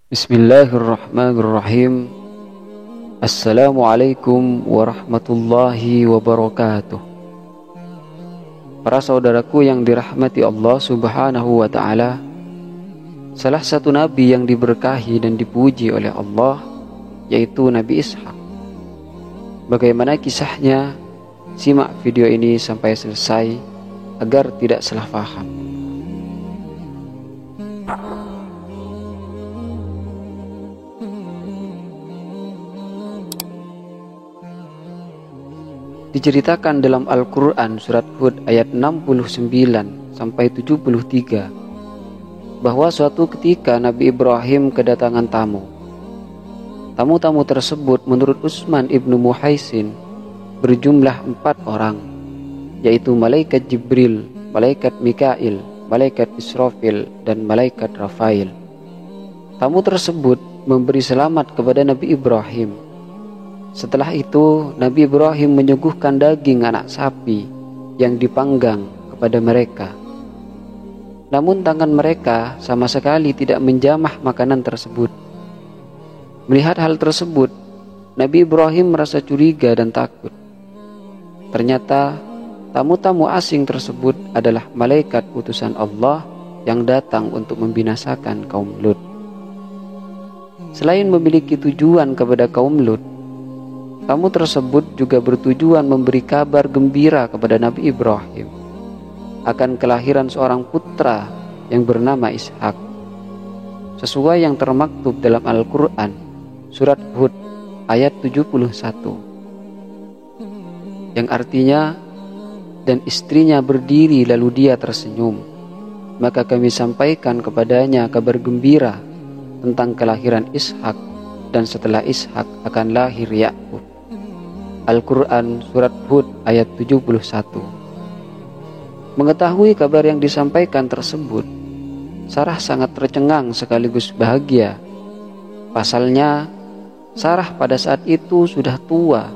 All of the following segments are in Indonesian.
Bismillahirrahmanirrahim. Assalamualaikum warahmatullahi wabarakatuh. Para saudaraku yang dirahmati Allah subhanahu wa ta'ala, salah satu nabi yang diberkahi dan dipuji oleh Allah yaitu Nabi Ishaq. Bagaimana kisahnya? Simak video ini sampai selesai agar tidak salah paham. Diceritakan dalam Al-Quran surat Hud ayat 69 sampai 73 bahwa suatu ketika Nabi Ibrahim kedatangan tamu. Tamu-tamu tersebut menurut Utsman ibnu Muhaisin berjumlah 4 orang, yaitu malaikat Jibril, malaikat Mikail, malaikat Israfil, dan malaikat Rafail. Tamu tersebut memberi selamat kepada Nabi Ibrahim. Setelah itu, Nabi Ibrahim menyuguhkan daging anak sapi yang dipanggang kepada mereka. Namun tangan mereka sama sekali tidak menjamah makanan tersebut. Melihat hal tersebut, Nabi Ibrahim merasa curiga dan takut. Ternyata tamu-tamu asing tersebut adalah malaikat utusan Allah yang datang untuk membinasakan kaum Lut. Selain memiliki tujuan kepada kaum Lut, tamu tersebut juga bertujuan memberi kabar gembira kepada Nabi Ibrahim akan kelahiran seorang putra yang bernama Ishaq, sesuai yang termaktub dalam Al-Quran surat Hud ayat 71, yang artinya, dan istrinya berdiri lalu dia tersenyum, maka kami sampaikan kepadanya kabar gembira tentang kelahiran Ishaq, dan setelah Ishaq akan lahir Yakub. Al-Quran Surat Hud ayat 71. Mengetahui kabar yang disampaikan tersebut, Sarah sangat tercengang sekaligus bahagia. Pasalnya, Sarah pada saat itu sudah tua,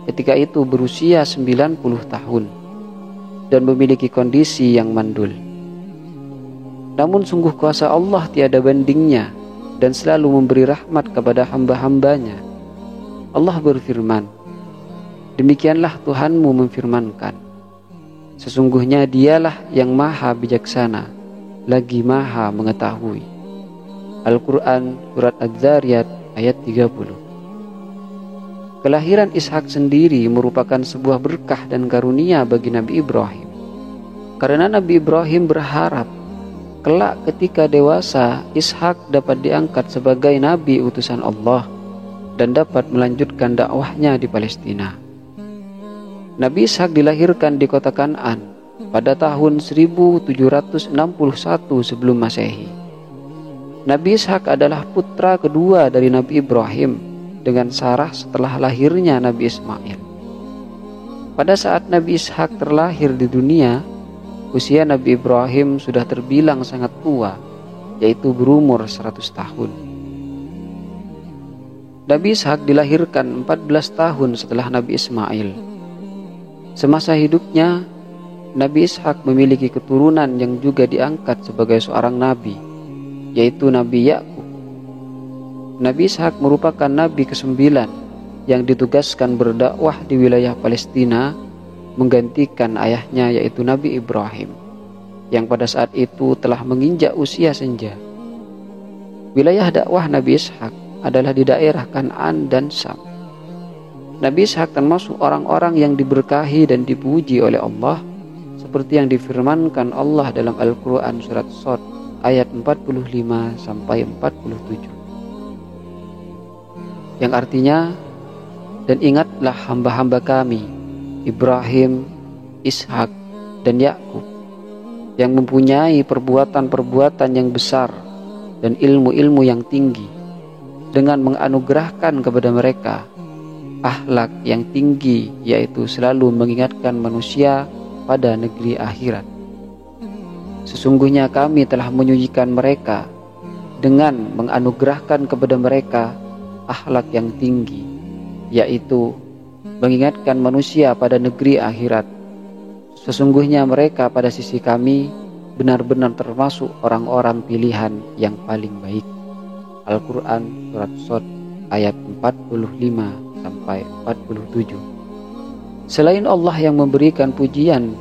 ketika itu berusia 90 tahun, dan memiliki kondisi yang mandul. Namun sungguh kuasa Allah tiada bandingnya, dan selalu memberi rahmat kepada hamba-hambanya. Allah berfirman, demikianlah Tuhanmu memfirmankan, sesungguhnya dialah yang maha bijaksana, lagi maha mengetahui. Al-Quran Surat Az-Zariyat ayat 30. Kelahiran Ishak sendiri merupakan sebuah berkah dan karunia bagi Nabi Ibrahim, karena Nabi Ibrahim berharap kelak ketika dewasa Ishak dapat diangkat sebagai Nabi utusan Allah dan dapat melanjutkan dakwahnya di Palestina. Nabi Ishak dilahirkan di kota Kan'an pada tahun 1761 sebelum Masehi. Nabi Ishak adalah putra kedua dari Nabi Ibrahim dengan Sarah setelah lahirnya Nabi Ismail. Pada saat Nabi Ishak terlahir di dunia, usia Nabi Ibrahim sudah terbilang sangat tua, yaitu berumur 100 tahun. Nabi Ishak dilahirkan 14 tahun setelah Nabi Ismail. Semasa hidupnya, Nabi Ishak memiliki keturunan yang juga diangkat sebagai seorang nabi, yaitu Nabi Yakub. Nabi Ishak merupakan nabi ke-9 yang ditugaskan berdakwah di wilayah Palestina, menggantikan ayahnya yaitu Nabi Ibrahim, yang pada saat itu telah menginjak usia senja. Wilayah dakwah Nabi Ishak adalah di daerah Kan'an dan Syam. Nabi Ishak termasuk orang-orang yang diberkahi dan dipuji oleh Allah, seperti yang difirmankan Allah dalam Al-Quran Surat Shad ayat 45 sampai 47, yang artinya, dan ingatlah hamba-hamba kami Ibrahim, Ishak, dan Yakub, yang mempunyai perbuatan-perbuatan yang besar dan ilmu-ilmu yang tinggi, dengan menganugerahkan kepada mereka akhlak yang tinggi, yaitu selalu mengingatkan manusia pada negeri akhirat. Sesungguhnya kami telah menyucikan mereka dengan menganugerahkan kepada mereka akhlak yang tinggi, yaitu mengingatkan manusia pada negeri akhirat. Sesungguhnya mereka pada sisi kami benar-benar termasuk orang-orang pilihan yang paling baik. Al-Quran surat Shad ayat 45 sampai 47. Selain Allah yang memberikan pujian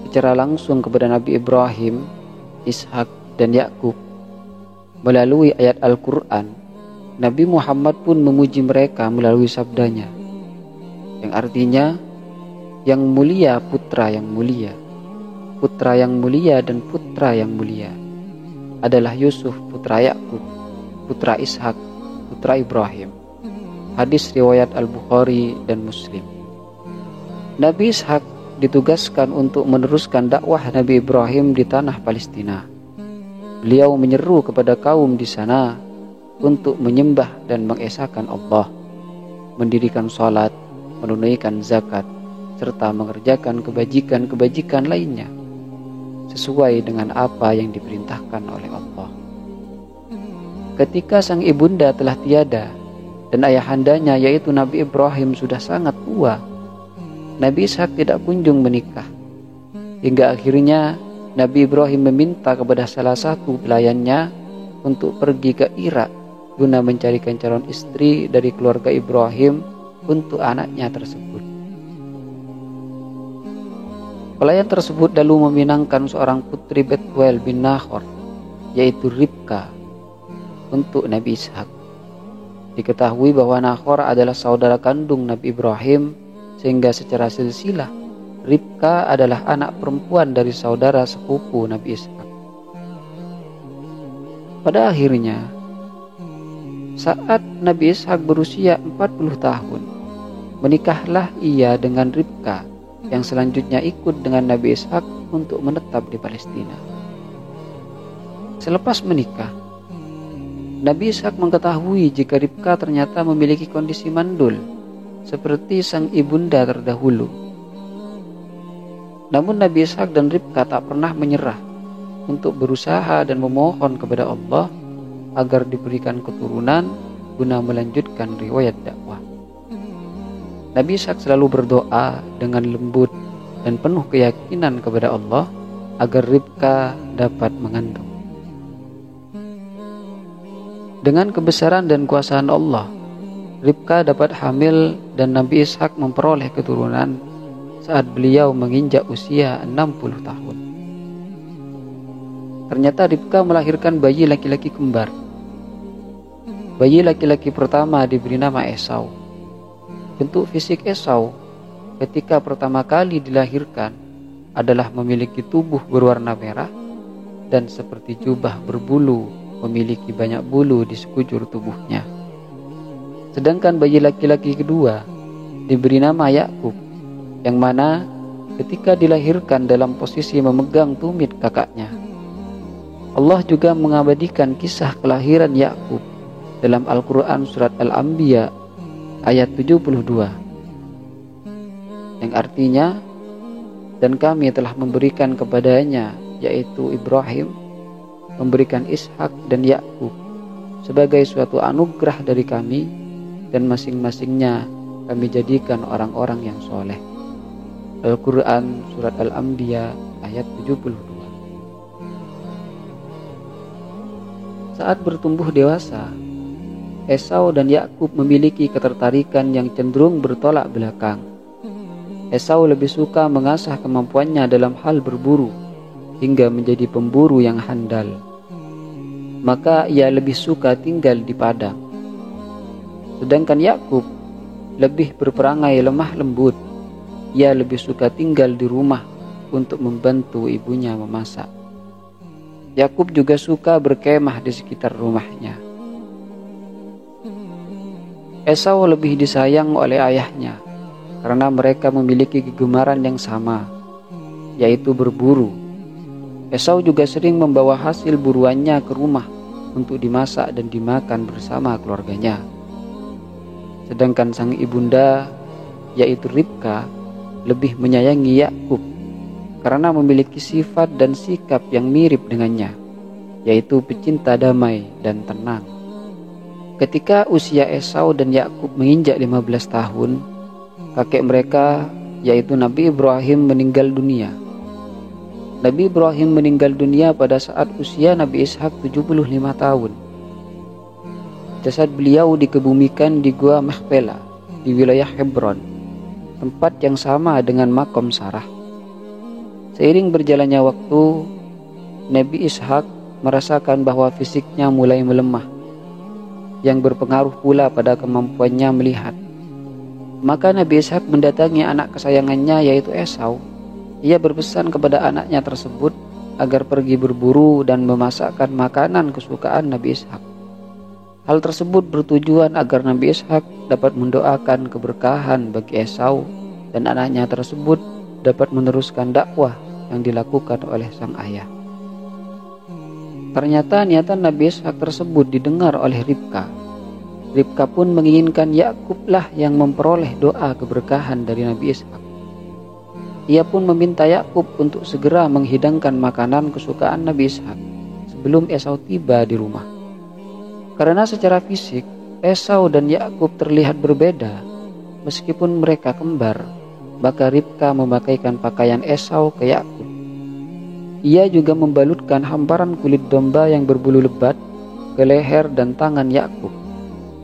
secara langsung kepada Nabi Ibrahim, Ishak, dan Yakub melalui ayat Al-Quran, Nabi Muhammad pun memuji mereka melalui sabdanya, yang artinya, yang mulia putra yang mulia, putra yang mulia dan putra yang mulia adalah Yusuf putra Yakub, putra Ishak, putra Ibrahim. Hadis riwayat Al-Bukhari dan Muslim. Nabi Ishak ditugaskan untuk meneruskan dakwah Nabi Ibrahim di tanah Palestina. Beliau menyeru kepada kaum di sana untuk menyembah dan mengesahkan Allah, mendirikan salat, menunaikan zakat, serta mengerjakan kebajikan-kebajikan lainnya sesuai dengan apa yang diperintahkan oleh Allah. Ketika sang ibunda telah tiada dan ayahandanya yaitu Nabi Ibrahim sudah sangat tua, Nabi Ishak tidak kunjung menikah. Hingga akhirnya Nabi Ibrahim meminta kepada salah satu pelayannya untuk pergi ke Irak guna mencarikan calon istri dari keluarga Ibrahim untuk anaknya tersebut. Pelayan tersebut lalu meminangkan seorang putri Betuel bin Nahor, yaitu Ribka, untuk Nabi Ishak. Diketahui bahwa Nahor adalah saudara kandung Nabi Ibrahim, sehingga secara silsilah Ribka adalah anak perempuan dari saudara sepupu Nabi Ishak. Pada akhirnya, saat Nabi Ishak berusia 40 tahun, menikahlah ia dengan Ribka yang selanjutnya ikut dengan Nabi Ishak untuk menetap di Palestina. Selepas menikah, Nabi Ishak mengetahui jika Ribka ternyata memiliki kondisi mandul seperti sang ibunda terdahulu. Namun Nabi Ishak dan Ribka tak pernah menyerah untuk berusaha dan memohon kepada Allah agar diberikan keturunan guna melanjutkan riwayat dakwah. Nabi Ishak selalu berdoa dengan lembut dan penuh keyakinan kepada Allah agar Ribka dapat mengandung. Dengan kebesaran dan kuasaan Allah, Ribka dapat hamil dan Nabi Ishak memperoleh keturunan saat beliau menginjak usia 60 tahun. Ternyata Ribka melahirkan bayi laki-laki kembar. Bayi laki-laki pertama diberi nama Esau. Bentuk fisik Esau ketika pertama kali dilahirkan adalah memiliki tubuh berwarna merah dan seperti jubah berbulu, memiliki banyak bulu di sekujur tubuhnya. Sedangkan bayi laki-laki kedua diberi nama Yakub, yang mana ketika dilahirkan dalam posisi memegang tumit kakaknya. Allah juga mengabadikan kisah kelahiran Yakub dalam Al-Quran surat Al-Anbiya ayat 72, yang artinya, dan kami telah memberikan kepadanya, yaitu Ibrahim, memberikan Ishak dan Yakub sebagai suatu anugerah dari kami, dan masing-masingnya kami jadikan orang-orang yang soleh. Al-Quran surat Al-Anbiya ayat 72. Saat bertumbuh dewasa, Esau dan Yakub memiliki ketertarikan yang cenderung bertolak belakang. Esau lebih suka mengasah kemampuannya dalam hal berburu hingga menjadi pemburu yang handal. Maka ia lebih suka tinggal di padang. Sedangkan Yakub lebih berperangai lemah lembut. Ia lebih suka tinggal di rumah untuk membantu ibunya memasak. Yakub juga suka berkemah di sekitar rumahnya. Esau lebih disayang oleh ayahnya karena mereka memiliki kegemaran yang sama, yaitu berburu. Esau juga sering membawa hasil buruannya ke rumah untuk dimasak dan dimakan bersama keluarganya. Sedangkan sang ibunda, yaitu Ribka, lebih menyayangi Yakub karena memiliki sifat dan sikap yang mirip dengannya, yaitu pecinta damai dan tenang. Ketika usia Esau dan Yakub menginjak 15 tahun, kakek mereka, yaitu Nabi Ibrahim, meninggal dunia. Nabi Ibrahim meninggal dunia pada saat usia Nabi Ishak 75 tahun. Jasad beliau dikebumikan di Gua Mahpela di wilayah Hebron, tempat yang sama dengan makom Sarah. Seiring berjalannya waktu, Nabi Ishak merasakan bahwa fisiknya mulai melemah, yang berpengaruh pula pada kemampuannya melihat. Maka Nabi Ishak mendatangi anak kesayangannya yaitu Esau. Ia berpesan kepada anaknya tersebut agar pergi berburu dan memasakkan makanan kesukaan Nabi Ishak. Hal tersebut bertujuan agar Nabi Ishak dapat mendoakan keberkahan bagi Esau dan anaknya tersebut dapat meneruskan dakwah yang dilakukan oleh sang ayah. Ternyata niatan Nabi Ishak tersebut didengar oleh Ribka. Ribka pun menginginkan Yakublah yang memperoleh doa keberkahan dari Nabi Ishak. Ia pun meminta Yakub untuk segera menghidangkan makanan kesukaan Nabi Ishak sebelum Esau tiba di rumah. Karena secara fisik Esau dan Yakub terlihat berbeda, meskipun mereka kembar, maka Ribka memakaikan pakaian Esau ke Yakub. Ia juga membalutkan hamparan kulit domba yang berbulu lebat ke leher dan tangan Yakub,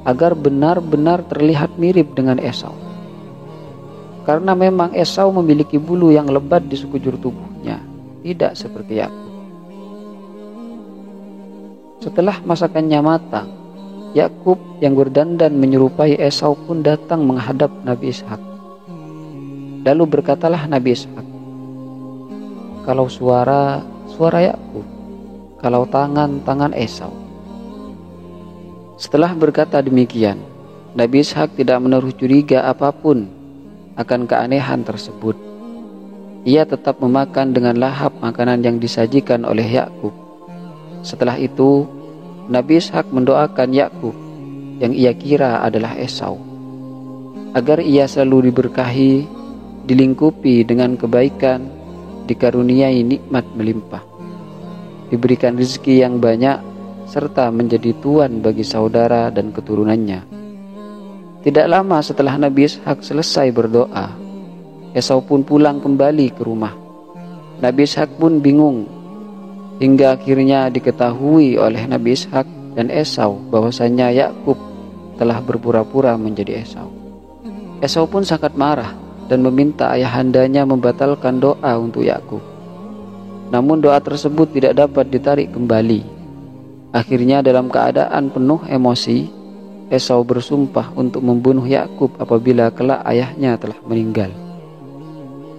agar benar-benar terlihat mirip dengan Esau. Karena memang Esau memiliki bulu yang lebat di sekujur tubuhnya, tidak seperti Yakub. Setelah masakannya matang, Yakub yang berdandan menyerupai Esau pun datang menghadap Nabi Ishak. Lalu berkatalah Nabi Ishak, "Kalau suara Yakub, kalau tangan Esau." Setelah berkata demikian, Nabi Ishak tidak menaruh curiga apapun akan keanehan tersebut. Ia tetap memakan dengan lahap makanan yang disajikan oleh Yakub. Setelah itu, Nabi Ishak mendoakan Yakub yang ia kira adalah Esau, agar ia selalu diberkahi, dilingkupi dengan kebaikan, dikaruniai nikmat melimpah, diberikan rezeki yang banyak, serta menjadi tuan bagi saudara dan keturunannya. Tidak lama setelah Nabi Ishak selesai berdoa, Esau pun pulang kembali ke rumah. Nabi Ishak pun bingung, hingga akhirnya diketahui oleh Nabi Ishak dan Esau bahwasanya Yakub telah berpura-pura menjadi Esau. Esau pun sangat marah dan meminta ayahandanya membatalkan doa untuk Yakub. Namun doa tersebut tidak dapat ditarik kembali. Akhirnya dalam keadaan penuh emosi, Esau bersumpah untuk membunuh Yakub apabila kelak ayahnya telah meninggal.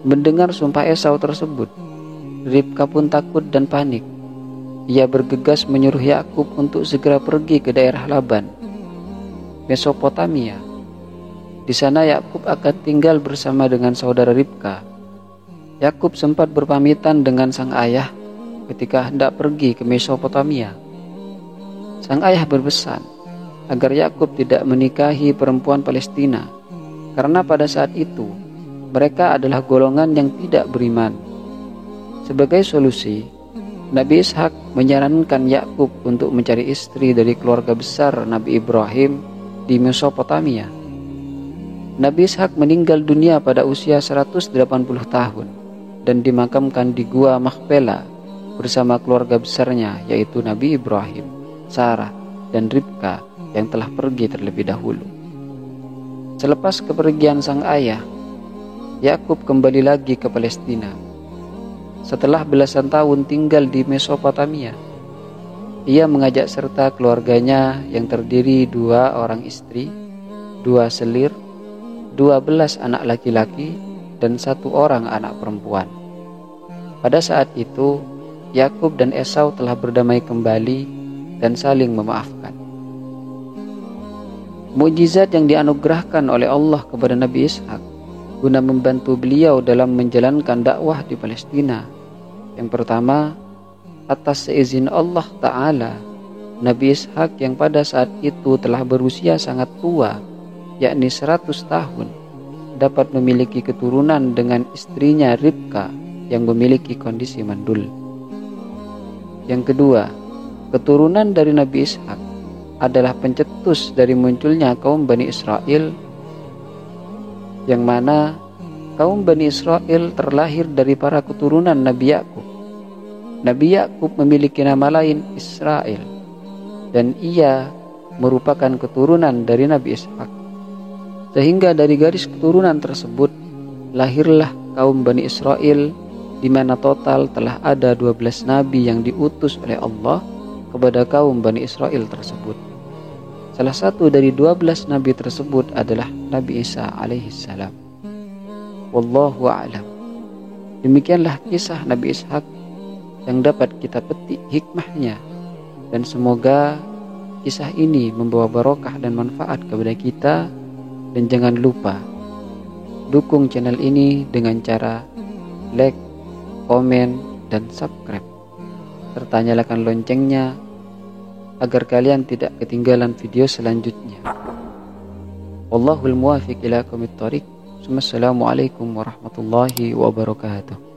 Mendengar sumpah Esau tersebut, Ribka pun takut dan panik. Ia bergegas menyuruh Yakub untuk segera pergi ke daerah Laban, Mesopotamia. Di sana Yakub akan tinggal bersama dengan saudara Ribka. Yakub sempat berpamitan dengan sang ayah ketika hendak pergi ke Mesopotamia. Sang ayah berpesan agar Yakub tidak menikahi perempuan Palestina, karena pada saat itu mereka adalah golongan yang tidak beriman. Sebagai solusi, Nabi Ishak menyarankan Yakub untuk mencari istri dari keluarga besar Nabi Ibrahim di Mesopotamia. Nabi Ishak meninggal dunia pada usia 180 tahun dan dimakamkan di Gua Mahpela bersama keluarga besarnya, yaitu Nabi Ibrahim, Sarah, dan Ribka yang telah pergi terlebih dahulu. Selepas kepergian sang ayah, Yakub kembali lagi ke Palestina. Setelah belasan tahun tinggal di Mesopotamia, ia mengajak serta keluarganya yang terdiri 2 orang istri, 2 selir, 12 anak laki-laki, dan 1 orang anak perempuan. Pada saat itu, Yakub dan Esau telah berdamai kembali dan saling memaafkan. Mukjizat yang dianugerahkan oleh Allah kepada Nabi Ishak guna membantu beliau dalam menjalankan dakwah di Palestina. Yang pertama, atas seizin Allah Ta'ala, Nabi Ishak yang pada saat itu telah berusia sangat tua, yakni 100 tahun, dapat memiliki keturunan dengan istrinya Ribka yang memiliki kondisi mandul. Yang kedua, keturunan dari Nabi Ishak adalah pencetus dari munculnya kaum Bani Israel, yang mana kaum Bani Israel terlahir dari para keturunan Nabi Yakub. Nabi Yakub memiliki nama lain Israel, dan ia merupakan keturunan dari Nabi Ishak. Sehingga dari garis keturunan tersebut lahirlah kaum Bani Israel, di mana total telah ada 12 nabi yang diutus oleh Allah kepada kaum Bani Israel tersebut. Salah satu dari 12 nabi tersebut adalah Nabi Isa alaihissalam. Wallahu a'lam. Demikianlah kisah Nabi Ishak yang dapat kita petik hikmahnya, dan semoga kisah ini membawa barokah dan manfaat kepada kita. Dan jangan lupa dukung channel ini dengan cara like, komen, dan subscribe, serta nyalakan loncengnya agar kalian tidak ketinggalan video selanjutnya. Wallahul muwaffiq ila aqwamit thoriq. Wassalamualaikum warahmatullahi wabarakatuh.